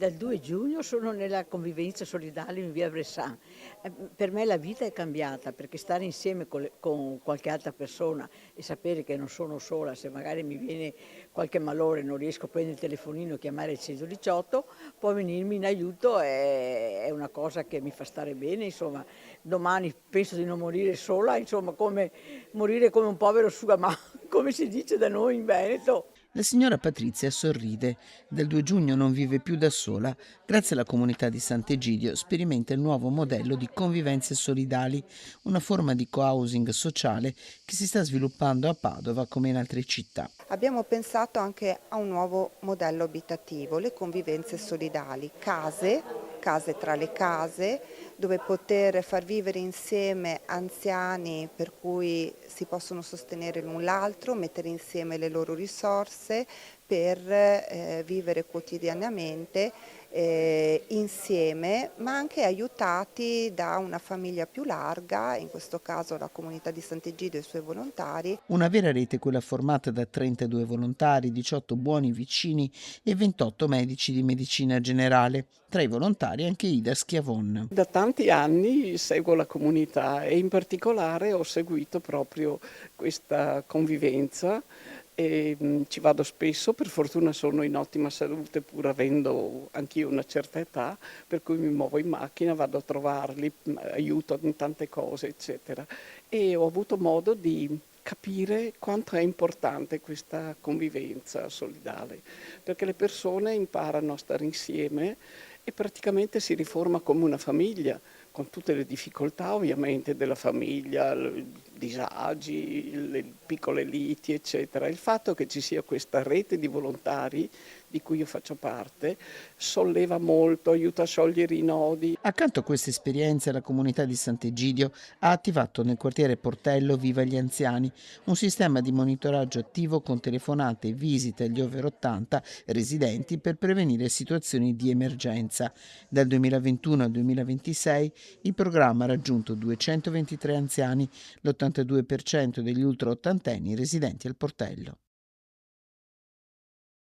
Dal 2 giugno sono nella convivenza solidale in via Bressan. Per me la vita è cambiata perché stare insieme con qualche altra persona e sapere che non sono sola, se magari mi viene qualche malore e non riesco a prendere il telefonino e chiamare il 118, può venirmi in aiuto, è una cosa che mi fa stare bene, insomma, domani penso di non morire sola, insomma, come morire come un povero asciugamano, come si dice da noi in Veneto. La signora Patrizia sorride. Dal 2 giugno non vive più da sola. Grazie alla comunità di Sant'Egidio sperimenta il nuovo modello di convivenze solidali, una forma di co-housing sociale che si sta sviluppando a Padova come in altre città. Abbiamo pensato anche a un nuovo modello abitativo, le convivenze solidali, case tra le case, dove poter far vivere insieme anziani per cui si possono sostenere l'un l'altro, mettere insieme le loro risorse per vivere quotidianamente insieme, ma anche aiutati da una famiglia più larga, in questo caso la comunità di Sant'Egidio e i suoi volontari. Una vera rete quella formata da 32 volontari, 18 buoni vicini e 28 medici di medicina generale. Tra i volontari anche Ida Schiavon. Da tanti anni seguo la comunità e in particolare ho seguito proprio questa convivenza e ci vado spesso, per fortuna sono in ottima salute pur avendo anch'io una certa età, per cui mi muovo in macchina, vado a trovarli, aiuto in tante cose, eccetera. E ho avuto modo di capire quanto è importante questa convivenza solidale, perché le persone imparano a stare insieme e praticamente si riforma come una famiglia, con tutte le difficoltà ovviamente della famiglia, i disagi, le piccole liti, eccetera. Il fatto che ci sia questa rete di volontari di cui io faccio parte solleva molto, aiuta a sciogliere i nodi. Accanto a queste esperienze la comunità di Sant'Egidio ha attivato nel quartiere Portello Viva gli Anziani, un sistema di monitoraggio attivo con telefonate e visite agli over 80 residenti per prevenire situazioni di emergenza. Dal 2021 al 2026 il programma ha raggiunto 223 anziani, l'82% degli ultra ottantenni residenti al Portello.